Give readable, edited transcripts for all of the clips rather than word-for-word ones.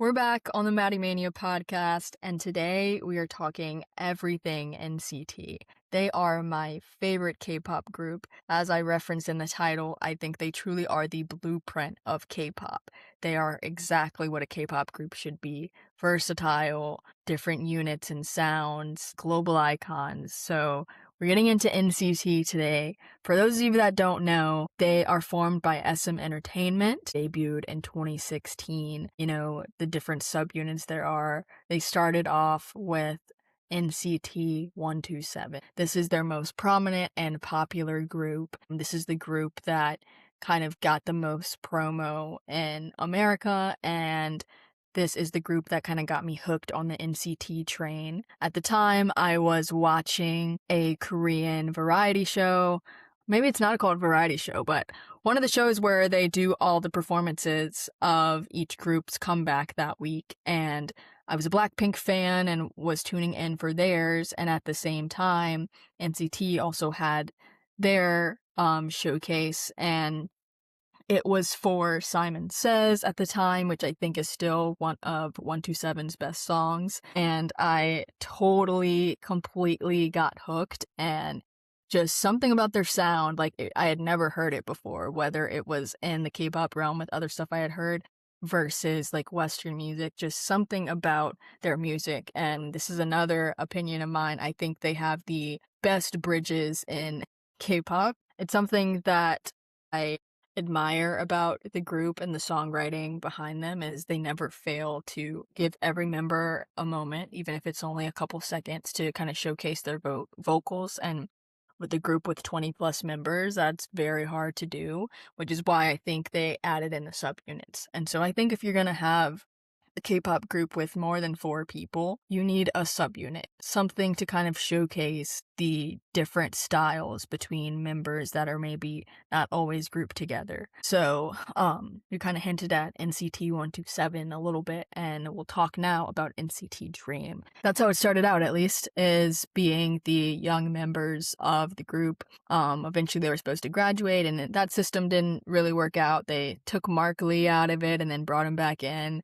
We're back on the Maddy Mania Podcast, and today we are talking everything NCT. They are my favorite K-pop group. As I referenced in the title, I think they truly are the blueprint of K-pop. They are exactly what a K-pop group should be. Versatile, different units and sounds, global icons. So we're getting into NCT today. For those of you that don't know, they are formed by SM Entertainment, debuted in 2016. You know, the different subunits there are. They started off with NCT 127. This is their most prominent and popular group. This is the group that kind of got the most promo in America, and this is the group that kind of got me hooked on the NCT train. At the time, I was watching a Korean variety show. Maybe it's not called variety show, but one of the shows where they do all the performances of each group's comeback that week. And I was a Blackpink fan and was tuning in for theirs. And at the same time, NCT also had their showcase, and it was for Simon Says at the time, which I think is still one of 127's best songs. And I totally, completely got hooked, and just something about their sound, like I had never heard it before, whether it was in the K-pop realm with other stuff I had heard versus like Western music, just something about their music. And this is another opinion of mine. I think they have the best bridges in K-pop. It's something that I admire about the group and the songwriting behind them is they never fail to give every member a moment, even if it's only a couple seconds, to kind of showcase their vocals. And with a group with 20 plus members, that's very hard to do, which is why I think they added in the subunits. And so I think if you're going to have a K-pop group with more than 4 people, you need a subunit, something to kind of showcase the different styles between members that are maybe not always grouped together. So, you kind of hinted at NCT 127 a little bit, and we'll talk now about NCT Dream. That's how it started out, at least, is being the young members of the group. Eventually they were supposed to graduate, and that system didn't really work out. They took Mark Lee out of it and then brought him back in.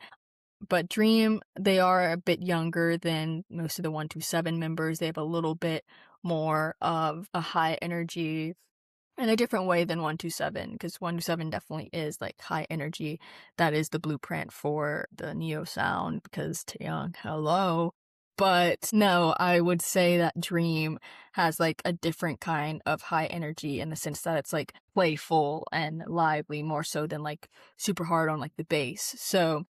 But Dream, they are a bit younger than most of the 127 members. They have a little bit more of a high energy in a different way than 127, because 127 definitely is like high energy. That is the blueprint for the Neo sound, because Taeyang, hello. But no, I would say that Dream has like a different kind of high energy in the sense that it's like playful and lively, more so than like super hard on like the bass. So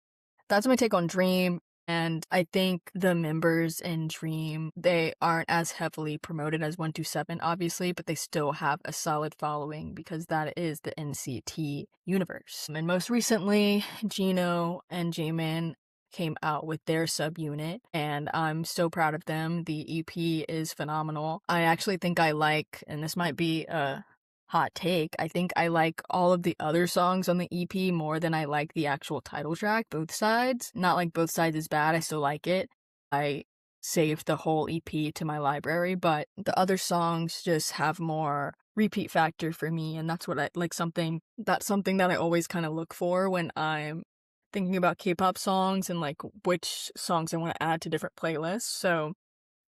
that's my take on Dream, and I think the members in Dream, they aren't as heavily promoted as 127, obviously, but they still have a solid following because that is the NCT universe. And most recently, Gino and Jaemin came out with their subunit, and I'm so proud of them. The EP is phenomenal. I actually think I like, and this might be a hot take, I think I like all of the other songs on the EP more than I like the actual title track, Both Sides. Not like Both Sides is bad, I still like it. I saved the whole EP to my library, but the other songs just have more repeat factor for me, and that's what I like. That's something that I always kind of look for when I'm thinking about K-pop songs and like which songs I want to add to different playlists. So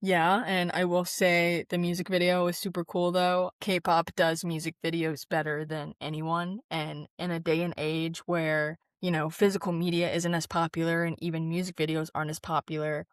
yeah, and I will say the music video is super cool though. K-pop does music videos better than anyone, and in a day and age where, you know, physical media isn't as popular and even music videos aren't as popular,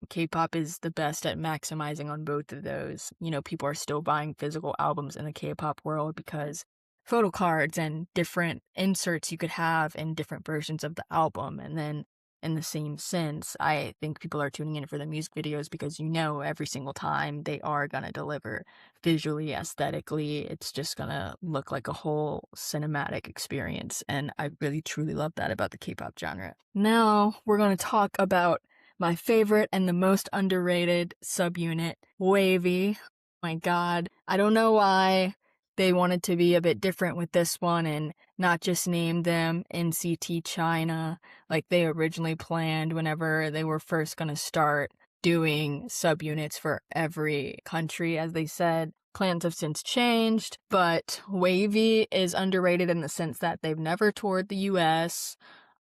K-pop is the best at maximizing on both of those. You know, people are still buying physical albums in the K-pop world because photo cards and different inserts you could have in different versions of the album. And then in the same sense, I think people are tuning in for the music videos because, you know, every single time they are going to deliver visually, aesthetically. It's just going to look like a whole cinematic experience. And I really, truly love that about the K-pop genre. Now we're going to talk about my favorite and the most underrated subunit, Wavy. Oh my God. I don't know why they wanted to be a bit different with this one and not just name them NCT China like they originally planned whenever they were first going to start doing subunits for every country, as they said. Plans have since changed, but Wavy is underrated in the sense that they've never toured the US.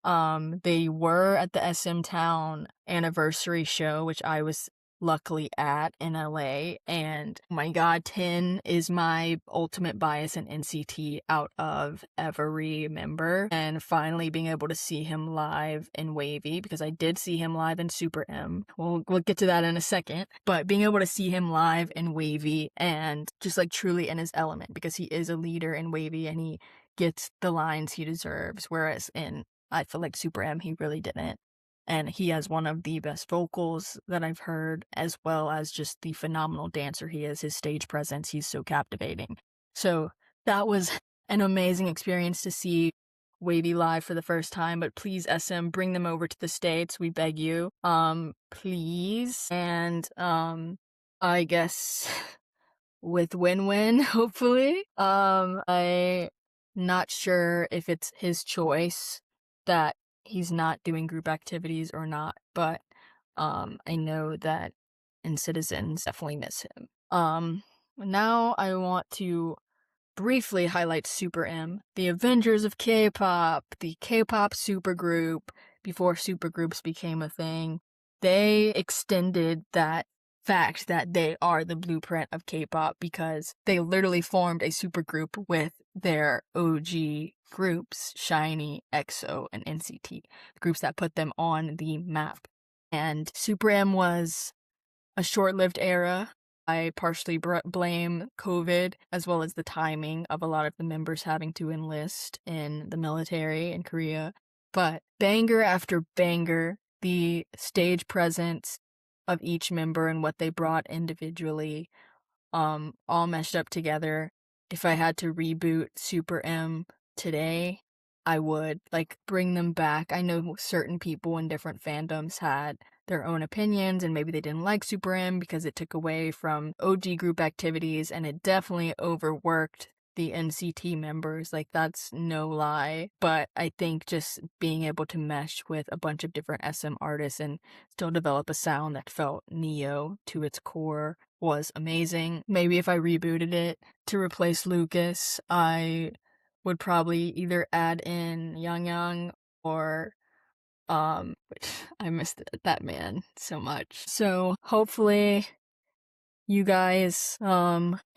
They were at the SM Town anniversary show, which I was luckily at in LA, and oh my god, 10 is my ultimate bias in NCT out of every member, and finally being able to see him live in Wavy, because I did see him live in Super M. We'll get to that in a second, but being able to see him live in Wavy and just like truly in his element, because he is a leader in Wavy and he gets the lines he deserves, whereas in I feel like Super M he really didn't. And he has one of the best vocals that I've heard, as well as just the phenomenal dancer he is. His stage presence, he's so captivating. So that was an amazing experience to see Wavy live for the first time, but please, SM, bring them over to the States, we beg you. Please. And, I guess with win-win, hopefully. I not sure if it's his choice that he's not doing group activities or not, but I know that in Citizens definitely miss him. Now I want to briefly highlight Super M, the Avengers of K-pop, the K-pop supergroup before supergroups became a thing. They extended that fact that they are the blueprint of K-pop because they literally formed a supergroup with their OG groups, Shinee, EXO, and NCT, groups that put them on the map. And Super M was a short-lived era. I partially blame COVID as well as the timing of a lot of the members having to enlist in the military in Korea. But banger after banger, the stage presence of each member and what they brought individually, all meshed up together. If I had to reboot Super M today, I would bring them back. I know certain people in different fandoms had their own opinions and maybe they didn't like Super M because it took away from OG group activities and it definitely overworked the NCT members. That's no lie. But I think just being able to mesh with a bunch of different SM artists and still develop a sound that felt Neo to its core was amazing. Maybe if I rebooted it to replace Lucas, I would probably either add in Yang or which I missed that man so much. So hopefully you guys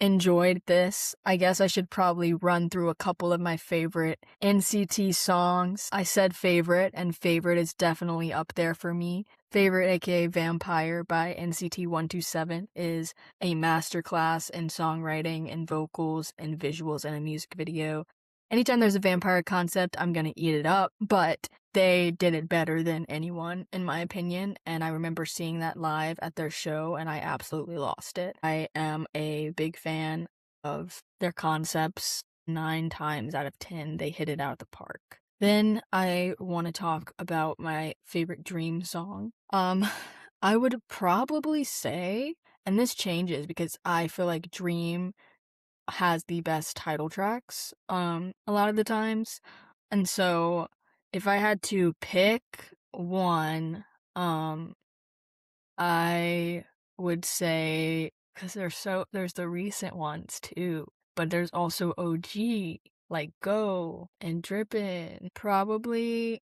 enjoyed this. I guess I should probably run through a couple of my favorite NCT songs. I said favorite, and favorite is definitely up there for me. Favorite, aka Vampire by NCT 127, is a masterclass in songwriting and vocals and visuals and a music video. Anytime there's a vampire concept, I'm gonna eat it up, but they did it better than anyone, in my opinion, and I remember seeing that live at their show, and I absolutely lost it. I am a big fan of their concepts. 9 times out of 10, they hit it out of the park. Then I want to talk about my favorite Dream song. I would probably say, and this changes because I feel like Dream has the best title tracks, a lot of the times. And so if I had to pick one, I would say, because there's the recent ones too, but there's also OG, like Go and Drippin'. Probably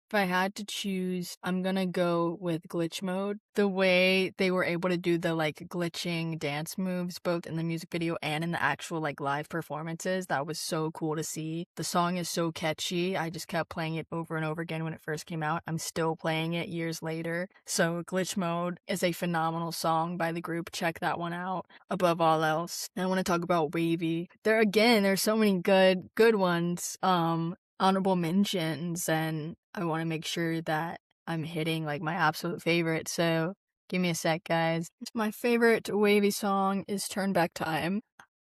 if I had to choose, I'm gonna go with Glitch Mode. The way they were able to do the glitching dance moves both in the music video and in the actual live performances, that was so cool to see. The song is so catchy. I just kept playing it over and over again when it first came out. I'm still playing it years later. So Glitch Mode is a phenomenal song by the group. Check that one out above all else. And I want to talk about Wavy. There's so many good ones. Honorable mentions, and I want to make sure that I'm hitting my absolute favorite, so give me a sec, guys. My favorite Wavy song is Turn Back Time.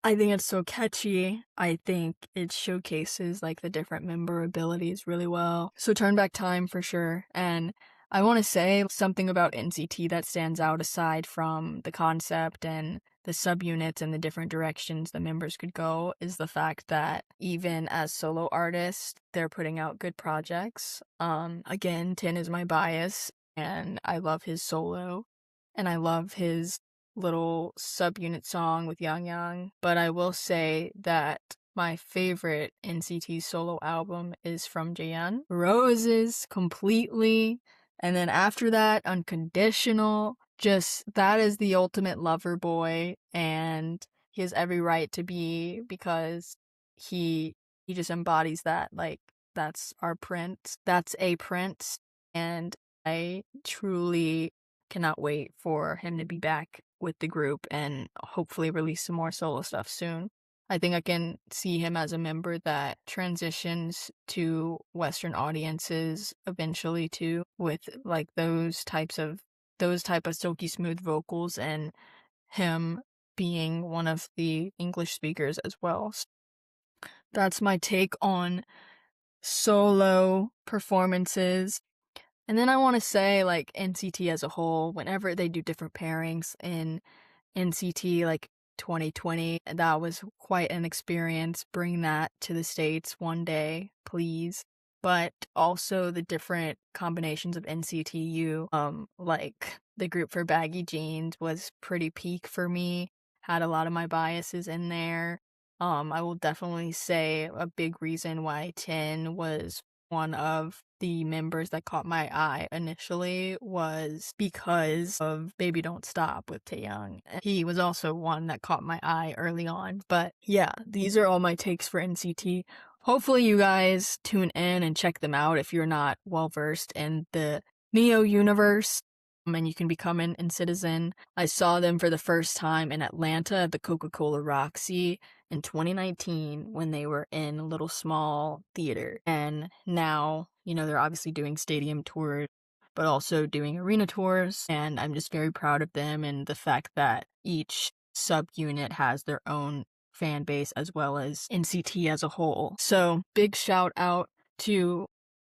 I think it's so catchy. I think it showcases the different member abilities really well. So Turn Back Time for sure. And I want to say something about NCT that stands out aside from the concept and the subunits and the different directions the members could go is the fact that even as solo artists, they're putting out good projects. Again, Tin is my bias, and I love his solo, and I love his little subunit song with Yang Yang, but I will say that my favorite NCT solo album is from Jaehyun. Roses, Completely, and then after that, Unconditional. Just that is the ultimate lover boy, and he has every right to be because he he just embodies that. Like that's our prince. That's a prince, and I truly cannot wait for him to be back with the group and hopefully release some more solo stuff soon. I think I can see him as a member that transitions to Western audiences eventually too, with like those type of silky smooth vocals and him being one of the English speakers as well. That's my take on solo performances. And then I want to say, like, NCT as a whole, whenever they do different pairings in NCT, like 2020, that was quite an experience. Bring that to the States one day, please. But also the different combinations of NCTU, like the group for Baggy Jeans was pretty peak for me, had a lot of my biases in there. I will definitely say a big reason why 10 was one of the members that caught my eye initially was because of Baby Don't Stop with Taeyang. He was also one that caught my eye early on. But yeah, these are all my takes for NCT. Hopefully you guys tune in and check them out if you're not well versed in the Neo universe. And you can become an citizen. I saw them for the first time in Atlanta at the Coca-Cola Roxy in 2019 when they were in a little small theater. And now, they're obviously doing stadium tours, but also doing arena tours. And I'm just very proud of them and the fact that each subunit has their own fan base as well as NCT as a whole. So big shout out to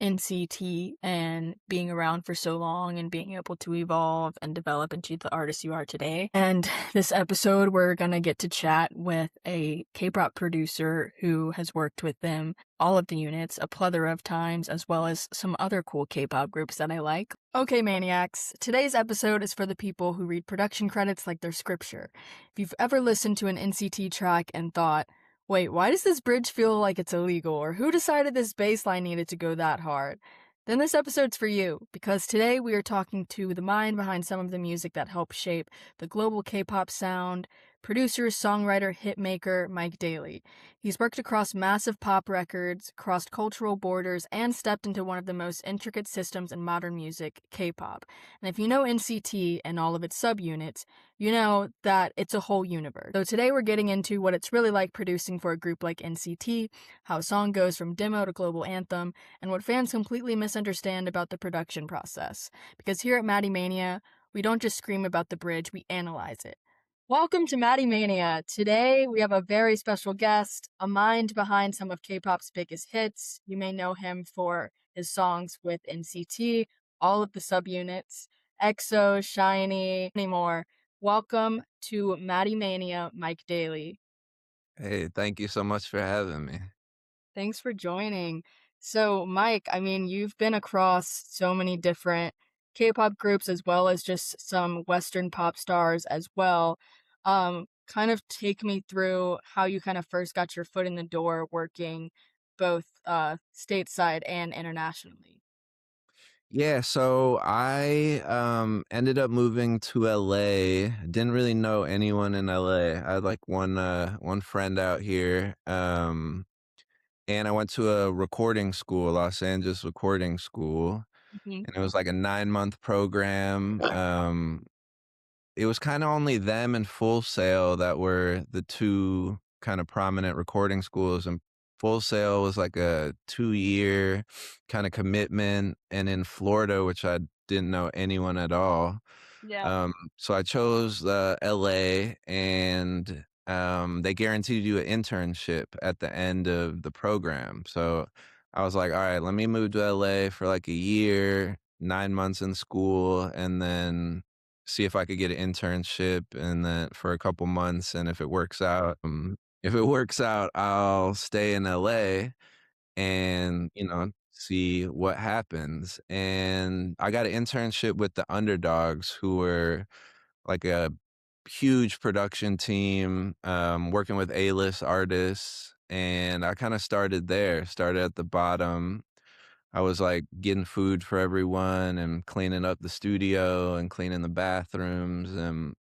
NCT and being around for so long and being able to evolve and develop into the artist you are today. And this episode, we're gonna get to chat with a K-pop producer who has worked with them, all of the units, a plethora of times, as well as some other cool K-pop groups that I like. Okay, maniacs, today's episode is for the people who read production credits like they're scripture. If you've ever listened to an NCT track and thought, wait, why does this bridge feel like it's illegal? Or who decided this bass line needed to go that hard? Then this episode's for you, because today we are talking to the mind behind some of the music that helped shape the global K-pop sound, producer, songwriter, hitmaker, Mike Daley. He's worked across massive pop records, crossed cultural borders, and stepped into one of the most intricate systems in modern music, K-pop. And if you know NCT and all of its subunits, you know that it's a whole universe. So today we're getting into what it's really like producing for a group like NCT, how a song goes from demo to global anthem, and what fans completely misunderstand about the production process. Because here at Maddy Mania, we don't just scream about the bridge, we analyze it. Welcome to Maddy Mania. Today we have a very special guest, a mind behind some of K-pop's biggest hits. You may know him for his songs with NCT, all of the subunits, EXO, Shinee, many more. Welcome to Maddy Mania, Mike Daley. Hey, thank you so much for having me. Thanks for joining. So, Mike, you've been across so many different K-pop groups as well as just some Western pop stars as well. Kind of take me through how you kind of first got your foot in the door working both stateside and internationally. Yeah, so I ended up moving to LA. Didn't really know anyone in LA. I had like one friend out here. And I went to a recording school, Los Angeles recording school, Hmm. and it was like a 9-month program. It was kinda only them and Full Sail that were the 2 kinda prominent recording schools, and Full Sail was like a 2-year kinda commitment, and in Florida, which I didn't know anyone at all. Yeah. So I chose, LA, and, they guaranteed you an internship at the end of the program. So I was like, "Alright, let me move to LA for like a year, 9 months in school, and then see if I could get an internship and then for a couple months, and if it works out, I'll stay in LA and, see what happens." And I got an internship with the Underdogs, who were like a huge production team, working with A-list artists. and I kinda started there, started at the bottom. I was, like, getting food for everyone and cleaning up the studio and cleaning the bathrooms, and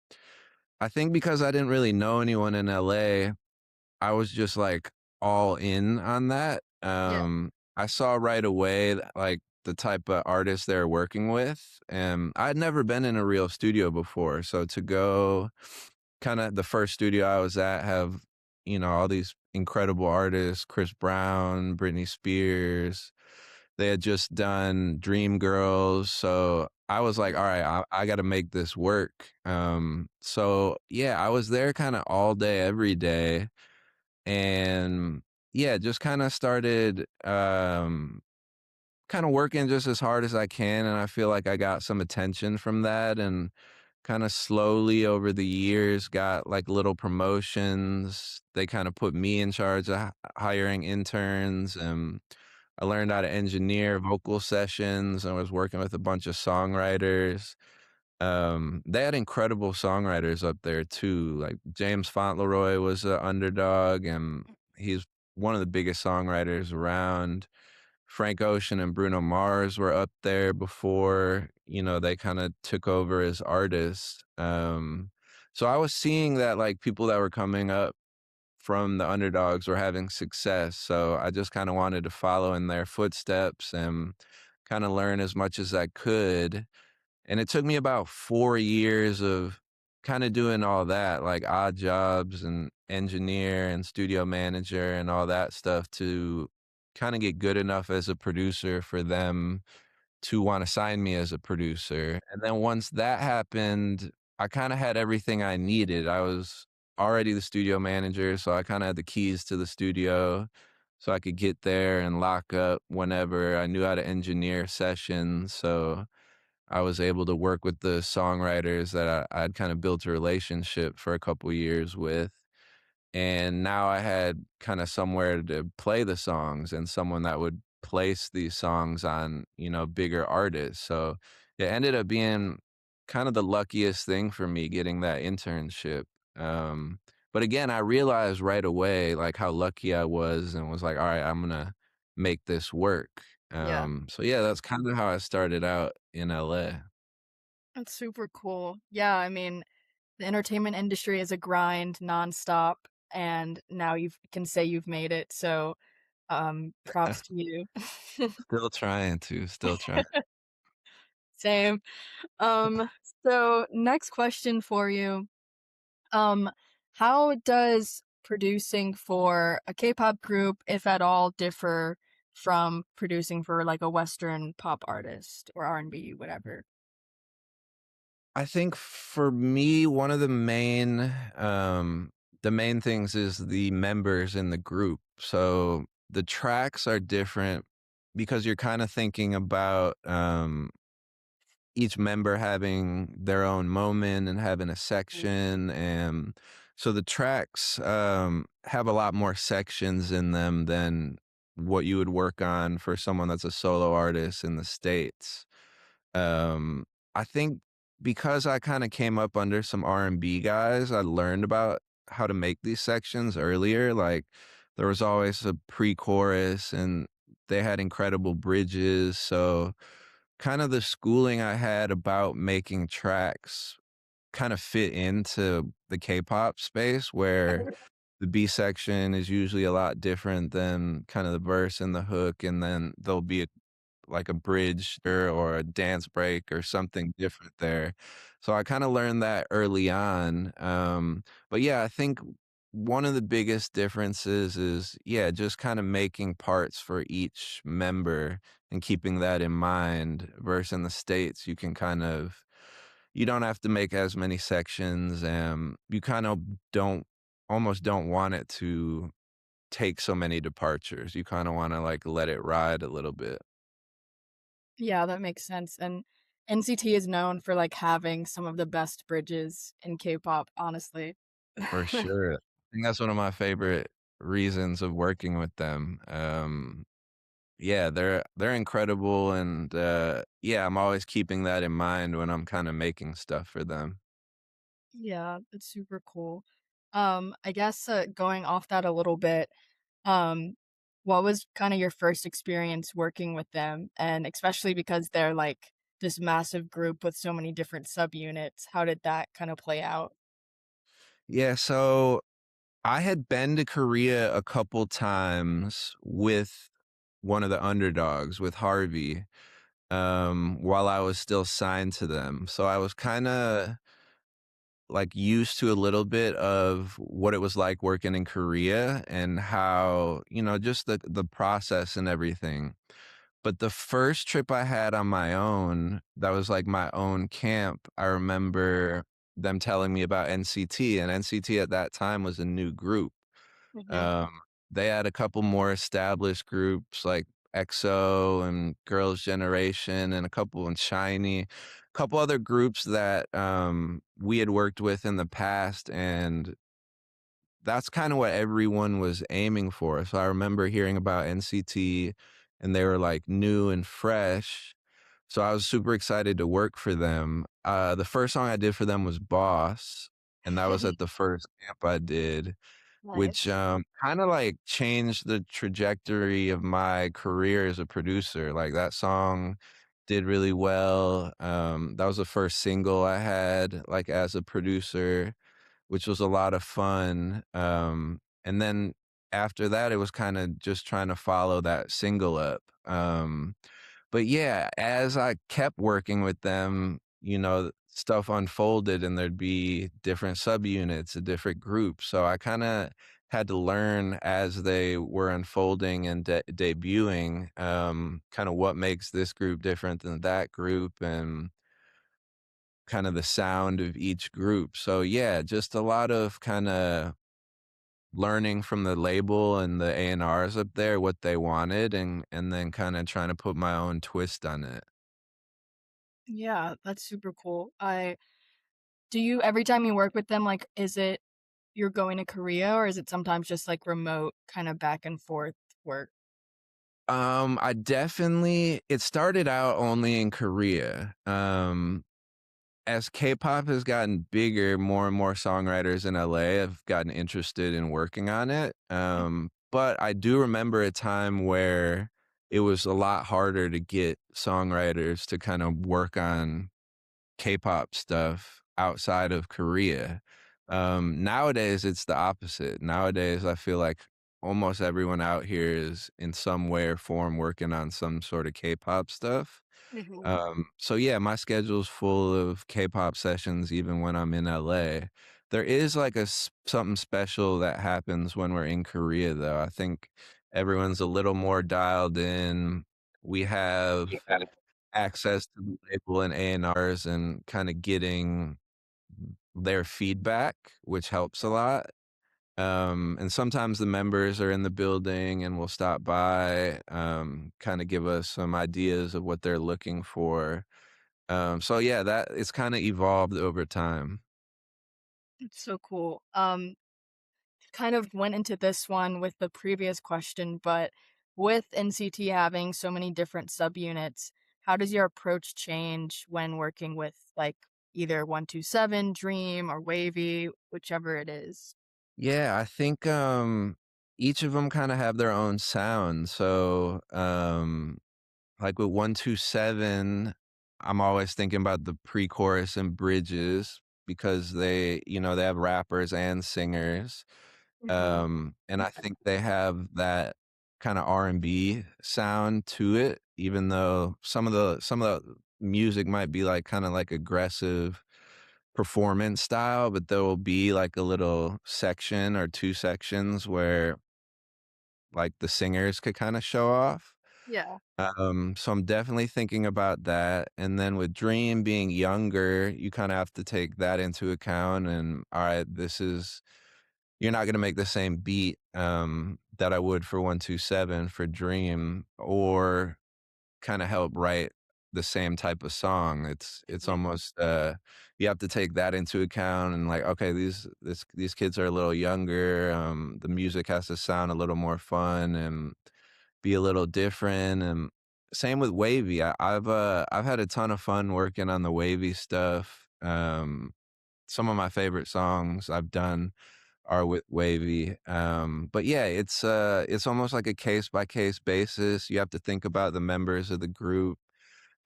I think because I didn't really know anyone in LA, I was just, like, all in on that. Yeah. I saw right away that, like, the type of artists they're working with, and I'd never been in a real studio before, so to go kinda the first studio I was at have, all these incredible artists, Chris Brown, Britney Spears. They had just done Dreamgirls, so I was like, "Alright, I gotta make this work." So, yeah, I was there kinda all day, every day, and, yeah, just kinda started, kinda working just as hard as I can, and I feel like I got some attention from that, and kinda slowly over the years got, like, little promotions. They kinda put me in charge of hiring interns, and I learned how to engineer vocal sessions. I was working with a bunch of songwriters. They had incredible songwriters up there too, like James Fauntleroy was an underdog, and he's one of the biggest songwriters around. Frank Ocean and Bruno Mars were up there before, they kinda took over as artists. So I was seeing that, like, people that were coming up from the underdogs were having success, so I just kinda wanted to follow in their footsteps and kinda learn as much as I could, and it took me about 4 years of kinda doing all that, like odd jobs and engineer and studio manager and all that stuff to kinda get good enough as a producer for them to wanna sign me as a producer, and then once that happened, I kinda had everything I needed. I was already the studio manager, so I kinda had the keys to the studio, so I could get there and lock up whenever. I knew how to engineer sessions, so I was able to work with the songwriters that I'd kinda built a relationship for a couple years with. And now I had kinda somewhere to play the songs and someone that would place these songs on, bigger artists, so it ended up being kind of the luckiest thing for me getting that internship, but again, I realized right away, like, how lucky I was and was like, "Alright, I'm gonna make this work." Yeah. So yeah, that's kinda how I started out in LA. That's super cool. Yeah, I mean, the entertainment industry is a grind nonstop, and now you can say you've made it, so, props to you. Still trying to, still trying. Same. Um, so next question for you. Um, how does producing for a K-pop group, if at all, differ from producing for, like, a Western pop artist or R&B, whatever? I think for me, one of the main things is the members in the group. So the tracks are different because you're kind of thinking about each member having their own moment and having a Mm. section, and so the tracks have a lot more sections in them than what you would work on for someone that's a solo artist in the States. um, I think because I kinda came up under some R&B guys, I learned about how to make these sections earlier, like, there was always a pre-chorus, and they had incredible bridges, so kinda the schooling I had about making tracks kinda fit into the K-pop space where the B section is usually a lot different than kinda the verse and the hook, and then there'll be like a bridge or a dance break or something different there. So I kinda learned that early on, but yeah, I think one of the biggest differences is, yeah, just kinda making parts for each member and keeping that in mind, versus in the States, you don't have to make as many sections, and you kind of don't almost don't want it to take so many departures. You kinda wanna, like, let it ride a little bit. Yeah, that makes sense, and NCT is known for, like, having some of the best bridges in K-pop, honestly. For sure. I think that's one of my favorite reasons of working with them. Yeah, they're incredible, and, yeah, I'm always keeping that in mind when I'm kinda making stuff for them. Yeah, it's super cool. I guess, going off that a little bit, Um, what was kinda your first experience working with them? And especially because they're, like, this massive group with so many different subunits, how did that kinda play out? Yeah, so I had been to Korea a couple times with one of the underdogs, with Harvey, while I was still signed to them. So I was kinda, like, used to a little bit of what it was like working in Korea and how, just the process and everything. But the first trip I had on my own, that was like my own camp, I remember them telling me about NCT, and NCT at that time was a new group. Mhm. Um, they had a couple more established groups like EXO and Girls' Generation and a couple and Shinee, a couple other groups that we had worked with in the past, and that's kinda what everyone was aiming for. So I remember hearing about NCT, and they were, like, new and fresh, so I was super excited to work for them. The first song I did for them was Boss, and that was at the first camp I did, which, Nice. kinda, like, changed the trajectory of my career as a producer. Like, that song did really well. That was the first single I had, like, as a producer, which was a lot of fun. And then after that, it was kinda just trying to follow that single up. But yeah, as I kept working with them, stuff unfolded and there'd be different subunits, a different groups. So I kinda had to learn as they were unfolding and debuting, kinda what makes this group different than that group and kind of the sound of each group. So yeah, just a lot of kinda learning from the label and the A&Rs up there what they wanted and then kinda trying to put my own twist on it. Yeah, that's super cool. I Do you every time you work with them, like, is it you're going to Korea, or is it sometimes just, like, remote kinda back and forth work? I definitely it started out only in Korea. As K-pop has gotten bigger, more and more songwriters in LA have gotten interested in working on it. But I do remember a time where it was a lot harder to get songwriters to kind of work on K-pop stuff outside of Korea. Nowadays, it's the opposite. Nowadays, I feel like almost everyone out here is in some way or form working on some sort of K-pop stuff. Mhm. So yeah, my schedule's full of K-pop sessions even when I'm in LA. There is like something special that happens when we're in Korea though. I think everyone's a little more dialed in. We have access to the label and A&Rs and kinda getting their feedback, which helps a lot. And sometimes the members are in the building and will stop by, kinda give us some ideas of what they're looking for. So yeah, that it's kinda evolved over time. It's so cool. Kind of went into this one with the previous question, but with NCT having so many different subunits, how does your approach change when working with, like, either 127, Dream, or Wavy, whichever it is? Yeah, I think, each of them kinda have their own sound. So, like with 127, I'm always thinking about the pre-chorus and bridges because they have rappers and singers. Mhm. And I think they have that kinda R&B sound to it, even though some of the music might be, like, kinda, like, aggressive performance style, but there will be, like, a little section or 2 sections where, like, the singers could kinda show off. Yeah. So I'm definitely thinking about that, and then with Dream being younger, you kinda have to take that into account and, alright, you're not gonna make the same beat, that I would for 127 for Dream or kinda help write the same type of song. It's Mhm. almost, you have to take that into account and, like, okay, these kids are a little younger, the music has to sound a little more fun and be a little different, and same with Wavy. I've had a ton of fun working on the Wavy stuff. Some of my favorite songs I've done are with Wavy. But yeah, it's almost like a case by case basis. You have to think about the members of the group,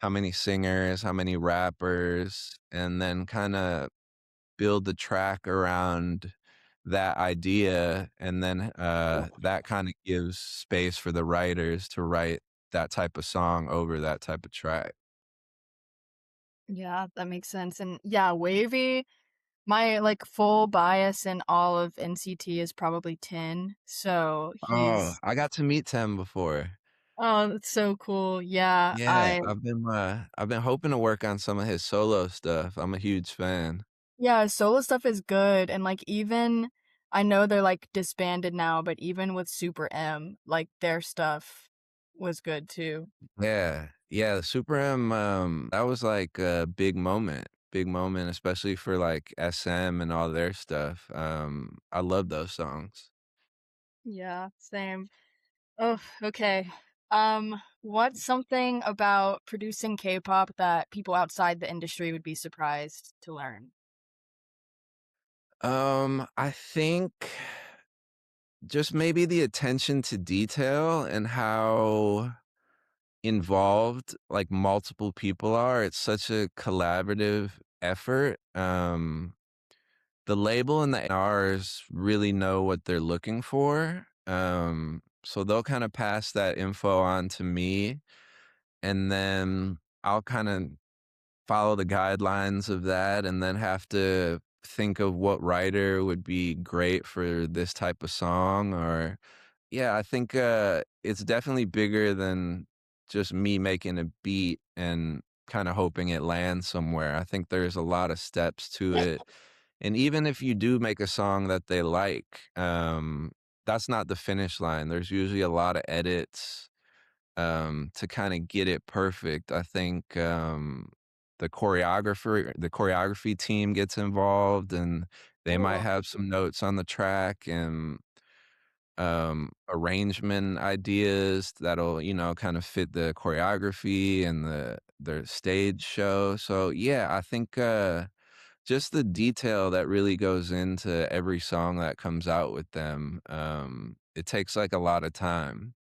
how many singers, how many rappers, and then kind of build the track around that idea, and then, that kinda gives space for the writers to write that type of song over that type of track. Yeah, that makes sense, and yeah, Wavy, my, like, full bias in all of NCT is probably 10, so Oh, he's I got to meet Tem before. oh, that's so cool, yeah, Yeah, I've been hoping to work on some of his solo stuff. I'm a huge fan. yeah, solo stuff is good, and, like, even I know they're, like, disbanded now, but even with Super M, like, their stuff was good too. Yeah, yeah, the Super M, that was like a big moment, especially for, like, SM and all their stuff. I love those songs. Yeah, same. Oh, okay. What's something about producing K-pop that people outside the industry would be surprised to learn? I think just maybe the attention to detail and how involved, like, multiple people are. It's such a collaborative effort. The label and the Rs really know what they're looking for, so they'll kinda pass that info on to me, and then I'll kinda follow the guidelines of that and then have to think of what writer would be great for this type of song. Or yeah, I think, it's definitely bigger than just me making a beat and kinda hoping it lands somewhere. I think there's a lot of steps to it, and even if you do make a song that they like, that's not the finish line. There's usually a lot of edits, to kinda get it perfect. I think, the choreography team gets involved, and they might Cool. have some notes on the track and, arrangement ideas that'll, kind of fit the choreography and the stage show. So, yeah, I think, just the detail that really goes into every song that comes out with them, it takes, like, a lot of time.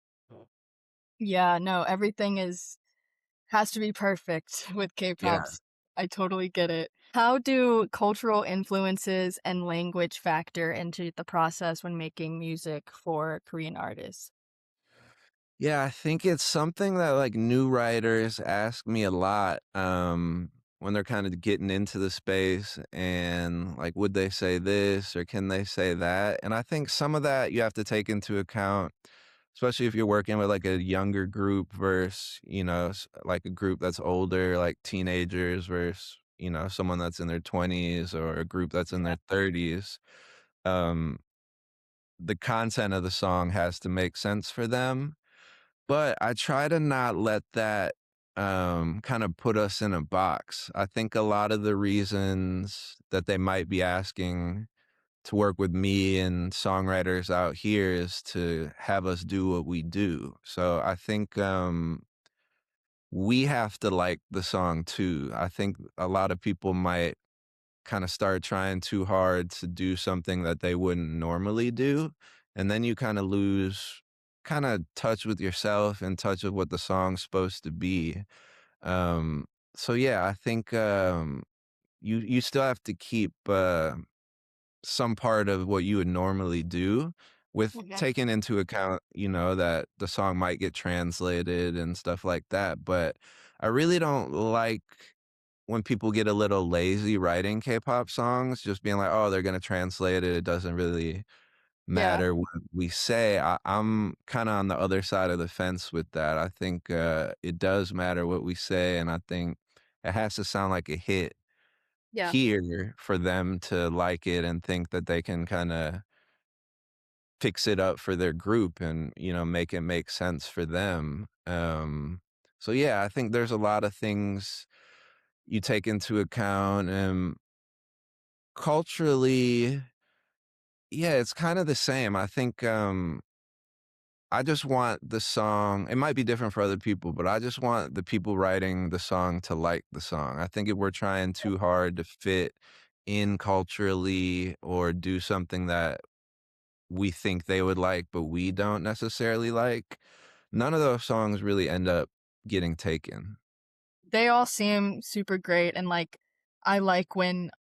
Yeah, no, everything is has to be perfect with Yeah. K-pops. I totally get it. How do cultural influences and language factor into the process when making music for Korean artists? Yeah, I think it's something that, like, new writers ask me a lot, when they're kinda getting into the space and, like, would they say this or can they say that? And I think some of that you have to take into account, especially if you're working with, like, a younger group versus, like, a group that's older, like teenagers versus, someone that's in their 20s or a group that's in Yeah. their 30s. Um, the content of the song has to make sense for them, but I try to not let that, kind of put us in a box. I think a lot of the reasons that they might be asking to work with me and songwriters out here is to have us do what we do. So I think, we have to like the song too. I think a lot of people might kinda start trying too hard to do something that they wouldn't normally do, and then you kinda lose kinda touch with yourself and touch with what the song's supposed to be. Um, so yeah, I think, you still have to keep, some part of what you would normally do with Okay. taking into account, that the song might get translated and stuff like that, but I really don't like when people get a little lazy writing K-pop songs, just being like, "Oh, they're gonna translate it, it doesn't really Yeah, matter what we say." I'm kinda on the other side of the fence with that. I think, it does matter what we say, and I think it has to sound like a hit yeah. here for them to like it and think that they can kinda fix it up for their group and, make it make sense for them. So yeah, I think there's a lot of things you take into account, and culturally, yeah, it's kinda the same. I think, I just want the song it might be different for other people, but I just want the people writing the song to like the song. I think if we're trying too hard to fit in culturally or do something that we think they would like, but we don't necessarily like, none of those songs really end up getting taken. They all seem super great, and, like, I like when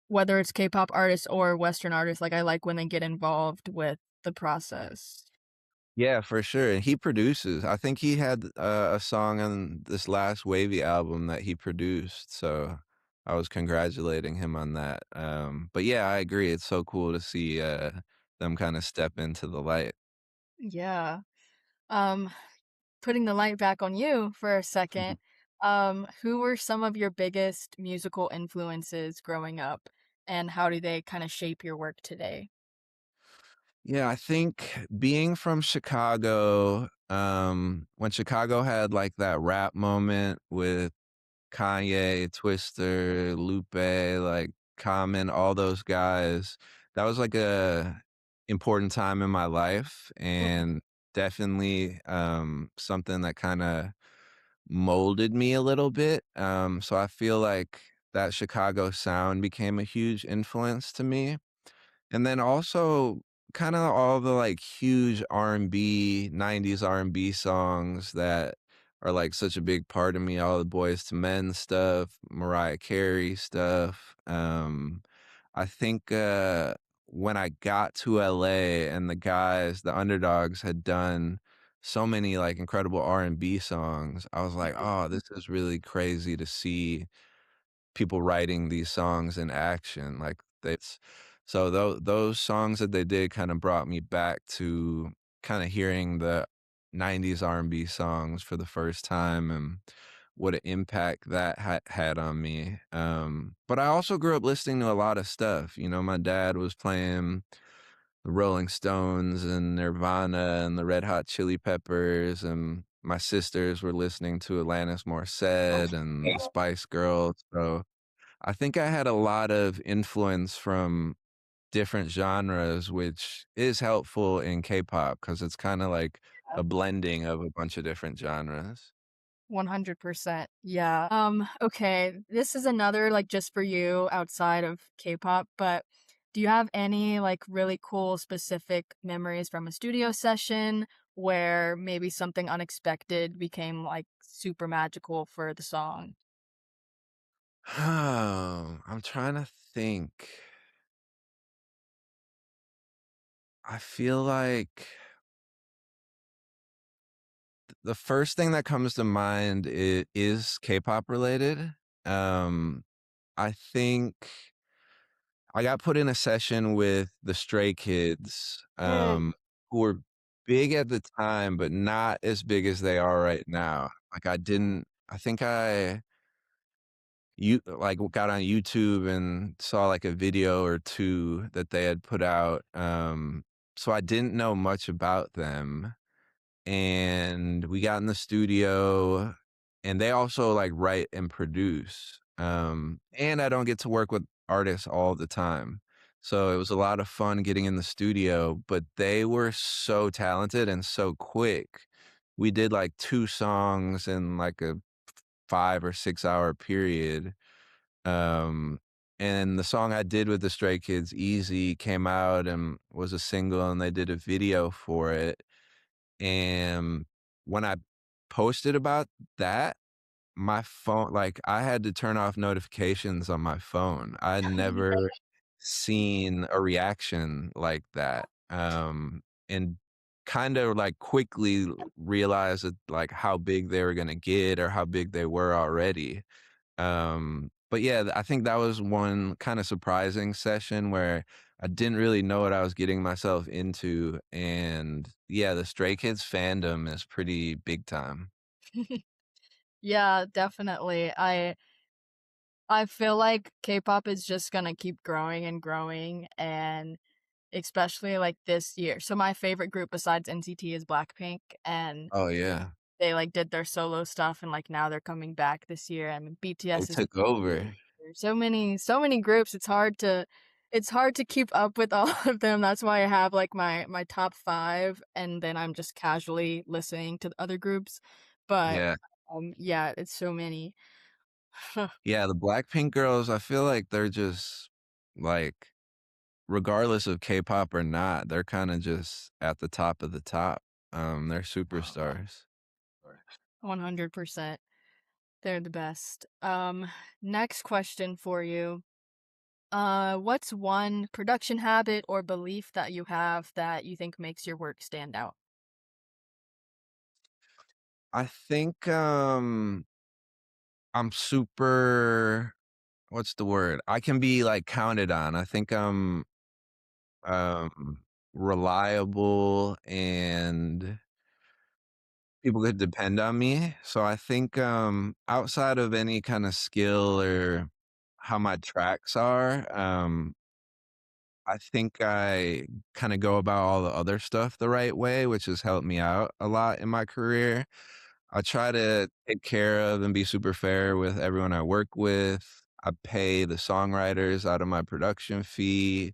whether it's K-pop artists or Western artists, like, I like when they get involved with the process. Yeah, for sure, and he produces. I think he had, a song on this last Wavy album that he produced, so I was congratulating him on that, but yeah, I agree, it's so cool to see, them kinda step into the light. Yeah. Um, Putting the light back on you for a second, who were some of your biggest musical influences growing up, and how do they kinda shape your work today? Yeah, I think being from Chicago, when Chicago had, like, that rap moment with Kanye, Twister, Lupe, like, Common, all those guys, that was, like, a important time in my life and definitely, something that kinda molded me a little bit, so I feel like that Chicago sound became a huge influence to me. And then also kinda all the, like, huge R&B, 90s R&B songs that are, like, such a big part of me, all the Boys to Men stuff, Mariah Carey stuff, I think, when I got to LA and the guys, the Underdogs, had done so many, like, incredible R&B songs, I was like, "Oh, this is really crazy to see people writing these songs in action, like, that's so those songs that they did kinda brought me back to kinda hearing the '90s R&B songs for the first time and what an impact that had on me, but I also grew up listening to a lot of stuff, you know, my dad was playing the Rolling Stones and Nirvana and the Red Hot Chili Peppers, and my sisters were listening to Alanis Morissette and the Spice Girls, so I think I had a lot of influence from different genres, which is helpful in K-pop because it's kinda like a blending of a bunch of different genres. 100%. Yeah. Okay, this is another, like, just for you outside of K-pop, but do you have any, like, really cool specific memories from a studio session where maybe something unexpected became, like, super magical for the song? I'm trying to think. I feel like the first thing that comes to mind is K-pop related. Um, I think I got put in a session with the Stray Kids, Mm. who were big at the time, but not as big as they are right now. Like, I think you like, got on YouTube and saw, like, a video or 2 that they had put out, so I didn't know much about them, and we got in the studio, and they also, like, write and produce, and I don't get to work with artists all the time, so it was a lot of fun getting in the studio, but they were so talented and so quick. We did, like, 2 songs in, like, a 5 or 6-hour period, um, and the song I did with the Stray Kids, "Easy," came out and was a single, and they did a video for it, and when I posted about that, my phone like, I had to turn off notifications on my phone. I'd never seen a reaction like that, and kinda, like, quickly realized that, like, how big they were gonna get or how big they were already. But yeah, I think that was one kinda surprising session where I didn't really know what I was getting myself into, and yeah, the Stray Kids fandom is pretty big time. Yeah, definitely. I feel like K-pop is just gonna keep growing and growing, and especially, like, this year. So my favorite group besides NCT is Blackpink, and Oh, yeah. they, like, did their solo stuff, and, like, now they're coming back this year. I mean, They BTS is took over. there's so many groups, it's hard to keep up with all of them. That's why I have, like, my top 5, and then I'm just casually listening to the other groups. But, Yeah. yeah, it's so many. Yeah, the Blackpink girls, I feel like they're just Like, regardless of K-pop or not, they're kinda just at the top of the top. They're superstars. 100%. They're the best. Next question for you. What's one production habit or belief that you have that you think makes your work stand out? I think, I'm super what's the word? I can be, like, counted on. I think I'm, um, reliable and people could depend on me. So I think, outside of any kinda skill or how my tracks are, I think I kinda go about all the other stuff the right way, which has helped me out a lot in my career. I try to take care of and be super fair with everyone I work with. I pay the songwriters out of my production fee.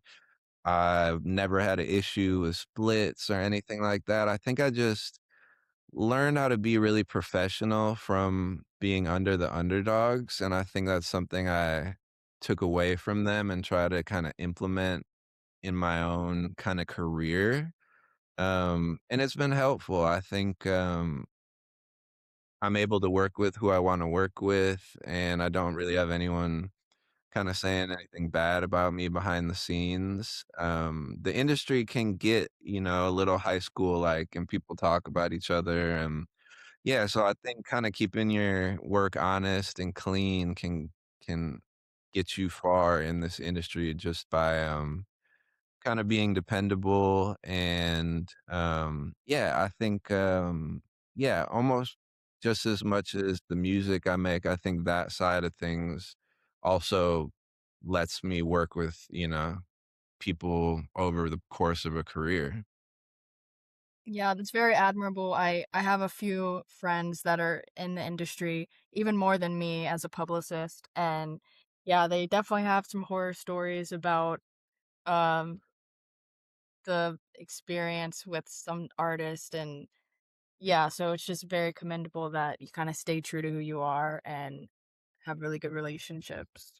I've never had an issue with splits or anything like that. I think I just learned how to be really professional from being under the underdogs, and I think that's something I took away from them and try to kinda implement in my own kinda career, and it's been helpful. I think, I'm able to work with who I wanna work with, and I don't really have anyone kinda saying anything bad about me behind the scenes. The industry can get, a little high school-like, and people talk about each other, and yeah, so I think kinda keeping your work honest and clean can get you far in this industry just by, kinda being dependable and, yeah, I think, yeah, almost just as much as the music I make, I think that side of things also lets me work with, people over the course of a career. Yeah, that's very admirable. I have a few friends that are in the industry, even more than me as a publicist, and yeah, they definitely have some horror stories about um the experience with some artist and yeah, so it's just very commendable that you kind of stay true to who you are and have really good relationships.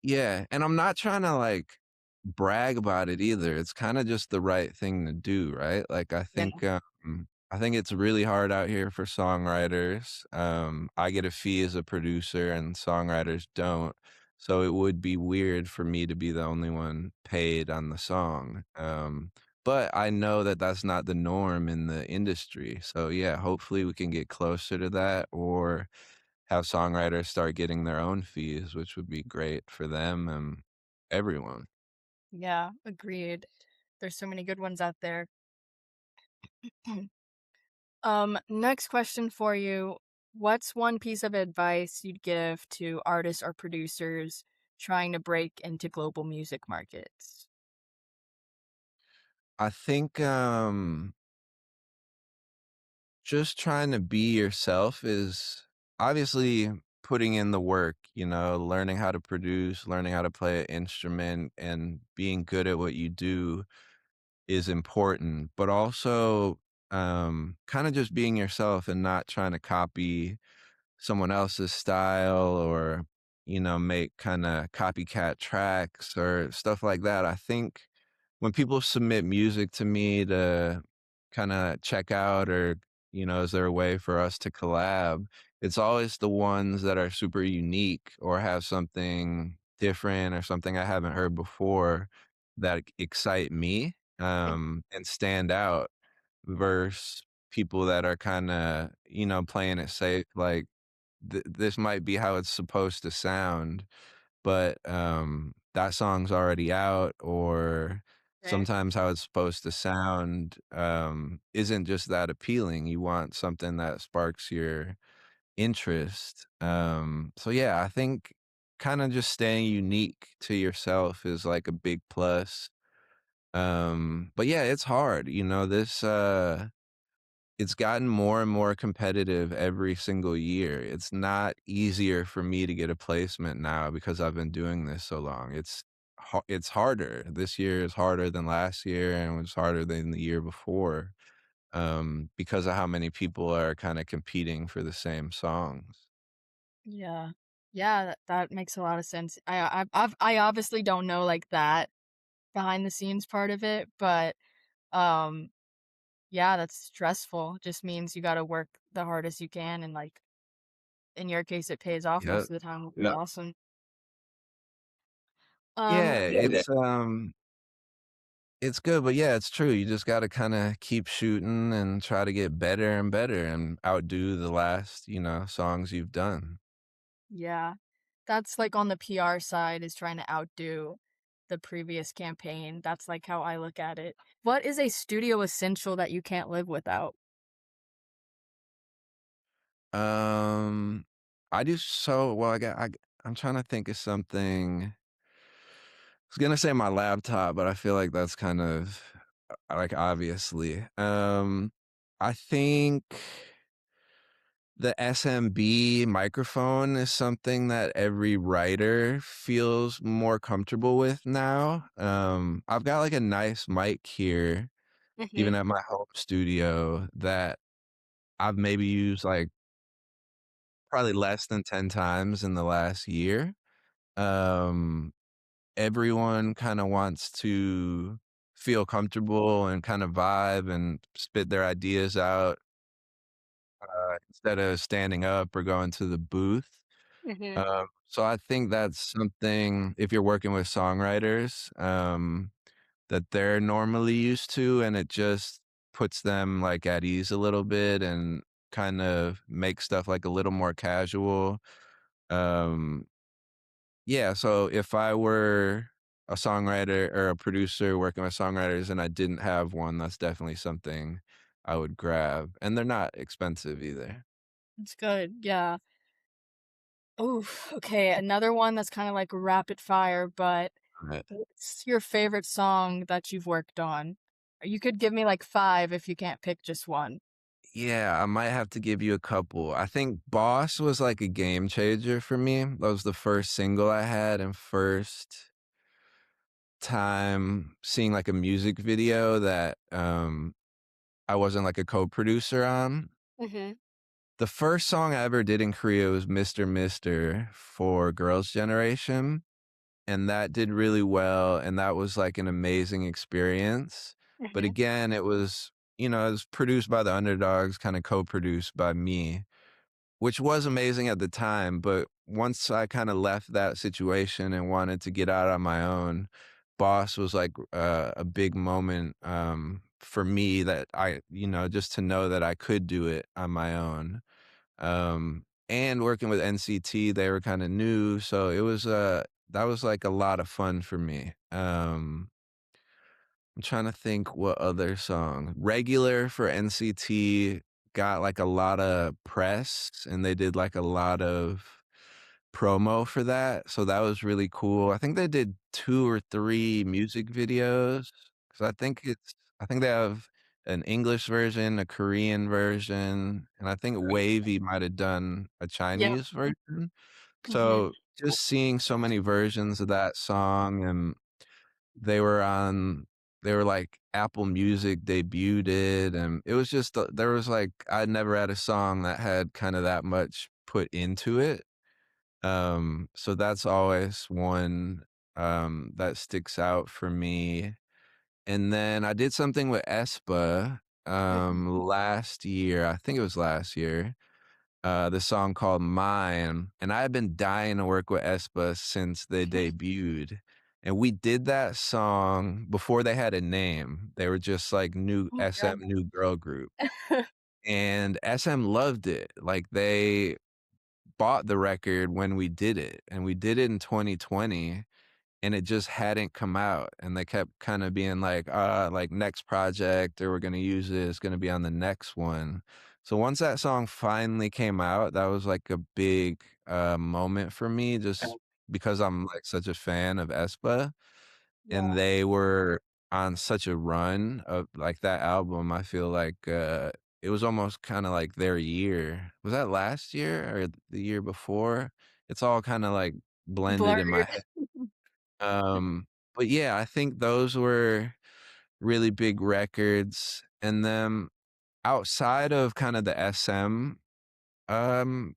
Yeah, and I'm not trying to, like, brag about it either, it's kinda just the right thing to do, right? Like, Yeah. I think it's really hard out here for songwriters, I get a fee as a producer and songwriters don't, so it would be weird for me to be the only one paid on the song, but I know that that's not the norm in the industry, so yeah, hopefully we can get closer to that or have songwriters start getting their own fees, which would be great for them and everyone. Yeah, agreed. There's so many good ones out there. Next question for you. What's one piece of advice you'd give to artists or producers trying to break into global music markets? I think, just trying to be yourself is obviously putting in the work, learning how to produce, learning how to play an instrument, and being good at what you do is important, but also, kinda just being yourself and not trying to copy someone else's style or, make kinda copycat tracks or stuff like that. I think when people submit music to me to kinda check out or, is there a way for us to collab, it's always the ones that are super unique or have something different or something I haven't heard before that excite me, and stand out versus people that are kinda, playing it safe, like, this might be how it's supposed to sound, but, that song's already out, or Right. sometimes how it's supposed to sound, isn't just that appealing. You want something that sparks your interest. So yeah, I think kinda just staying unique to yourself is, like, a big plus. But yeah, it's hard, it's gotten more and more competitive every single year. It's not easier for me to get a placement now because I've been doing this so long. It's harder. This year is harder than last year, and it was harder than the year before, because of how many people are kinda competing for the same songs. Yeah. Yeah, that makes a lot of sense. I obviously don't know, like, that behind the scenes part of it, but, um, yeah, that's stressful. Just means you gotta work the hardest you can, and, like, in your case, it pays off Yep. most of the time, which is awesome. Yeah, Yeah. it's good, but yeah, it's true. You just gotta kinda keep shooting and try to get better and better and outdo the last, songs you've done. Yeah. That's, like, on the PR side is trying to outdo the previous campaign. That's, like, how I look at it. What is a studio essential that you can't live without? Um, I do so well, I'm trying to think of something. I was gonna say my laptop, but I feel like that's kind of, like, obviously. I think the SMB microphone is something that every writer feels more comfortable with now. I've got, like, a nice mic here, even Mhm, at my home studio that I've maybe used, like, probably less than 10 times in the last year. Um, Everyone kinda wants to feel comfortable and kinda vibe and spit their ideas out, instead of standing up or going to the booth. mhm. So I think that's something if you're working with songwriters, that they're normally used to, and it just puts them, like, at ease a little bit and kind of makes stuff, like, a little more casual. Um, yeah, so if I were a songwriter or a producer working with songwriters and I didn't have one, that's definitely something I would grab, and they're not expensive either. It's good, yeah. Oof, okay, another one that's kinda like rapid fire, but Right. what's your favorite song that you've worked on? You could give me, like, 5 if you can't pick just 1. Yeah, I might have to give you a couple. I think Boss was like a game changer for me. That was the first single I had and first time seeing like a music video that I wasn't like a co-producer on. Mhm, The first song I ever did in Korea was Mr. Mister for Girls' Generation, and that did really well, and that was like an amazing experience. But mhm. again, it was produced by the Underdogs, kind of co-produced by me. Which was amazing at the time, but once I kinda left that situation and wanted to get out on my own, Boss was, like, a big moment, for me that just to know that I could do it on my own. And working with NCT, they were kinda new, so that was, like, a lot of fun for me. I'm trying to think what other song. Regular for NCT got, like, a lotta press, and they did, like, a lot of promo for that, so that was really cool. I think they did 2 or 3 music videos, 'cause I think they have an English version, a Korean version, and I think Wavy might have done a Yep, Chinese version. mhm. So, just seeing so many versions of that song and they were on they were like Apple Music debuted it, and it was just there was like I'd never had a song that had kinda that much put into it. So that's always one, that sticks out for me. And then I did something with Aespa, Mhm. last year, I think it was last year, the song called "Mine," and I had been dying to work with Aespa since they debuted, and we did that song before they had a name. They were just like new Oh, SM yeah. new girl group, and SM loved it. Like, they bought the record when we did it, and we did it in 2020, and it just hadn't come out, and they kept kinda being like, "Next project," or "We're gonna use it, it's gonna be on the next one." So once that song finally came out, that was, like, a big, moment for me just because I'm, like, such a fan of aespa, Yeah. and they were on such a run of like, that album, I feel like, it was almost kinda like their year. Was that last year or the year before? It's all kinda, like, blended in my Blurred. head. But yeah, I think those were really big records, and then outside of kinda the SM, um,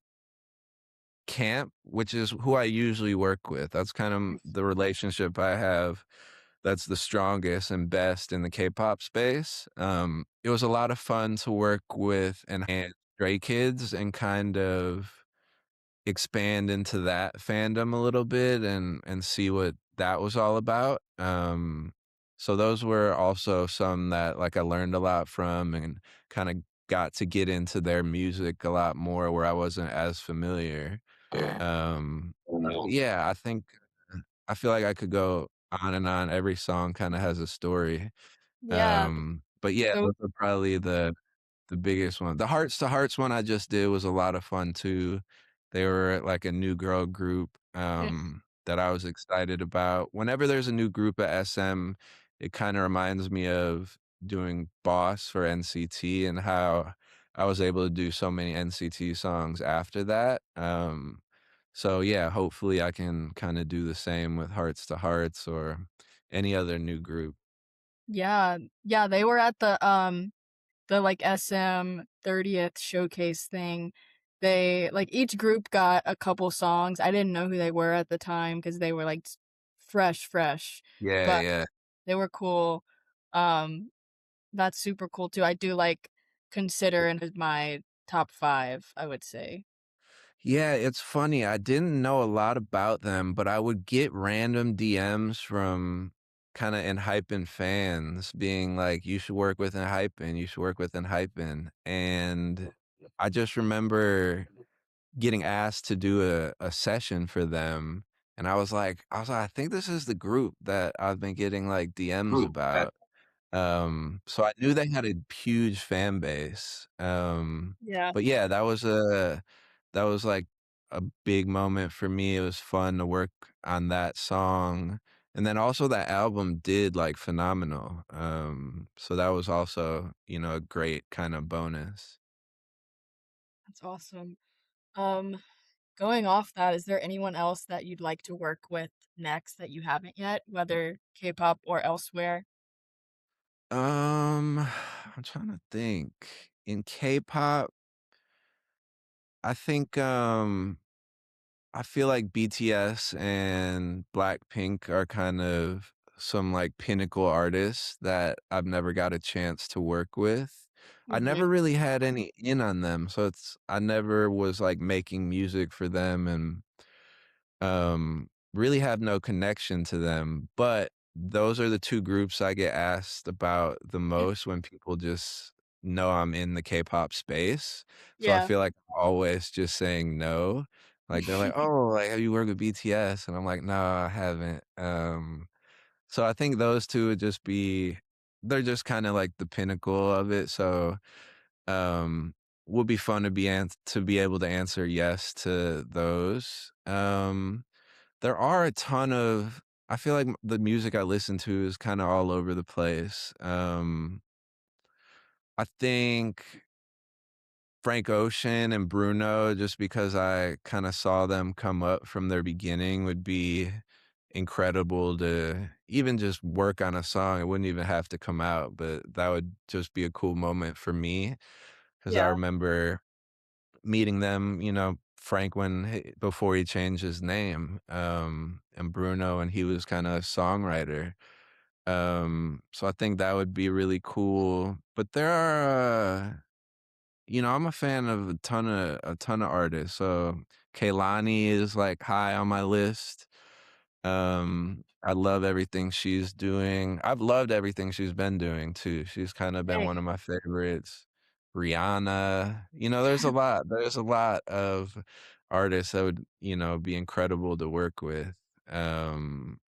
Camp, which is who I usually work with. That's kind of the relationship I have that's the strongest and best in the K-pop space. It was a lot of fun to work with and Stray Kids and kind of expand into that fandom a little bit and see what that was all about. So those were also some that like I learned a lot from and kind of got to get into their music a lot more where I wasn't as familiar. Um, yeah, I feel like I could go on and on. Every song kind of has a story. Yeah. But yeah, So those are probably the biggest one. The Hearts to Hearts one I just did was a lot of fun too. They were like a new girl group, that I was excited about. Whenever there's a new group at SM, it kinda reminds me of doing Boss for NCT and how I was able to do so many NCT songs after that. So yeah, hopefully I can kinda do the same with Hearts to Hearts or any other new group. yeah, yeah, they were at the, like, SM 30th showcase thing. They like, each group got a couple songs. I didn't know who they were at the time because they were, like, fresh, Yeah, but yeah. they were cool. Um, that's super cool too. I do, like, consider in my top 5, I would say. Yeah, it's funny. I didn't know a lot about them, but I would get random DMs from kind of Enhypen fans being like, "You should work with Enhypen. You should work with Enhypen." And I just remember getting asked to do a session for them, and I think this is the group that I've been getting like DMs about. So I knew they had a huge fan base. Yeah. But yeah, that was like a big moment for me. It was fun to work on that song. And then also that album did like phenomenal. So that was also, a great kind of bonus. That's awesome. Um, going off that, is there anyone else that you'd like to work with next that you haven't yet, whether K-pop or elsewhere? Um, I'm trying to think. In K-pop, I think I feel like BTS and Blackpink are kind of some like pinnacle artists that I've never got a chance to work with. I never Mhm. really had any in on them, so I never was like making music for them and really have no connection to them, but those are the 2 groups I get asked about the most when people just know I'm in the K-pop space, so I Yeah. feel like I'm always just saying no. Like, they're like, "Oh, like, have you worked with BTS?" And I'm like, "No, I haven't." So I think those 2 would just be they're just kinda like the pinnacle of it, so, um, would be fun to be able to answer yes to those. There are a ton of I feel like the music I listen to is kinda all over the place. I think Frank Ocean and Bruno, just because I kinda saw them come up from their beginning, would be incredible to even just work on a song. It wouldn't even have to come out, but that would just be a cool moment for me because I Yeah. remember meeting them, Frank before he changed his name, and Bruno, and he was kinda a songwriter. So I think that would be really cool. But there are, I'm a fan of a ton of artists. So Kehlani is like high on my list. I love everything she's doing. I've loved everything she's been doing too. She's kind of been Hey. one of my favorites. Rihanna, there's a lot of artists that would, be incredible to work with. Um,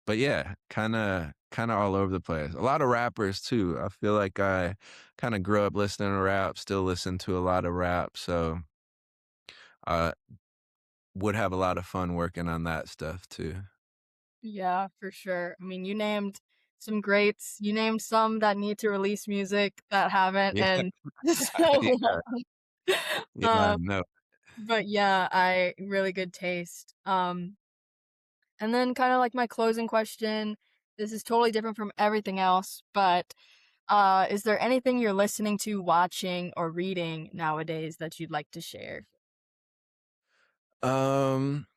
but yeah, kinda all over the place. A lot of rappers too. I feel like I kinda grew up listening to rap, still listen to a lot of rap, so I would have a lot of fun working on that stuff too. Yeah, for sure. I mean, you named some greats. You named some that need to release music that haven't, Yeah, and so, yeah, yeah, uh, no. but yeah, I really good taste. And then kind of like my closing question, this is totally different from everything else, but is there anything you're listening to, watching, or reading nowadays that you'd like to share? Um,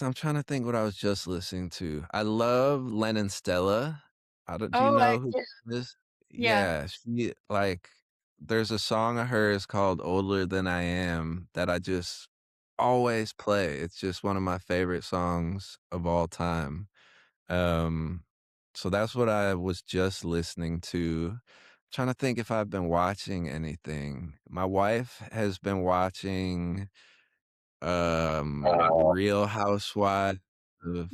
I'm trying to think what I was just listening to. I love Len Stella. I don't do you Oh, know who yeah. this? Yeah. Yeah, she like there's a song of hers called Older Than I Am that I just always play. It's just one of my favorite songs of all time. Um, so that's what I was just listening to. Trying to think if I've been watching anything. My wife has been watching The Real Housewives of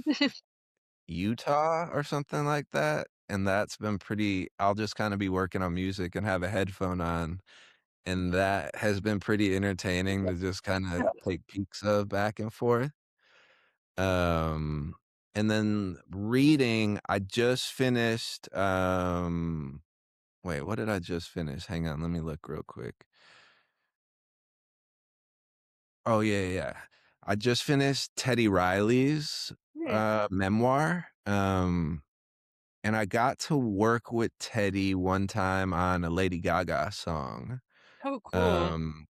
Utah or something like that, and that's been pretty I'll just kinda be working on music and have a headphone on, and that has been pretty entertaining to just kinda take peeks of back and forth. Um, and then reading, I just finished, wait, what did I just finish? Hang on, let me look real quick. Oh, yeah, yeah, yeah. I just finished Teddy Riley's, Hmm. memoir, and I got to work with Teddy one time on a Lady Gaga song. Oh, cool. Um,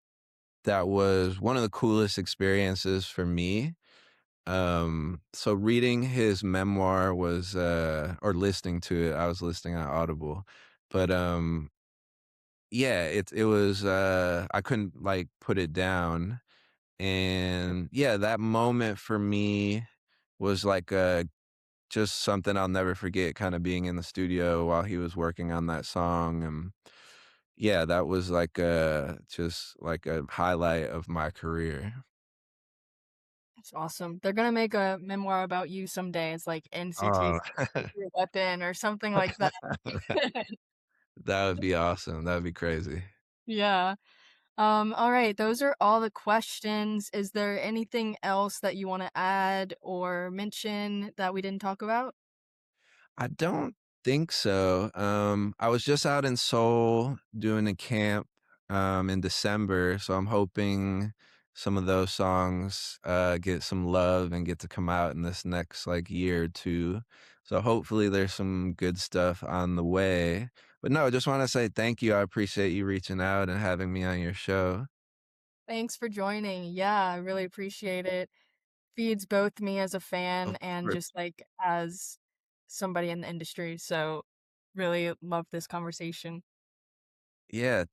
that was one of the coolest experiences for me. So reading his memoir was, or listening to it, I was listening on Audible, but, yeah, it was, I couldn't, like, put it down. And yeah, that moment for me was like just something I'll never forget, kind of being in the studio while he was working on that song. And yeah, that was like just like a highlight of my career. That's awesome. They're gonna make a memoir about you someday. It's like NCT Oh, Secret Weapon or something like that. that would be awesome. That would be crazy. Yeah. All right, those are all the questions. Is there anything else that you want to add or mention that we didn't talk about? I don't think so. I was just out in Seoul doing a camp in December, so I'm hoping some of those songs get some love and get to come out in this next like year or two. So hopefully there's some good stuff on the way. But no, I just want to say thank you. I appreciate you reaching out and having me on your show. Thanks for joining. Yeah, I really appreciate it. Feeds both me as a fan Of and course. just like as somebody in the industry. So really love this conversation. Yeah,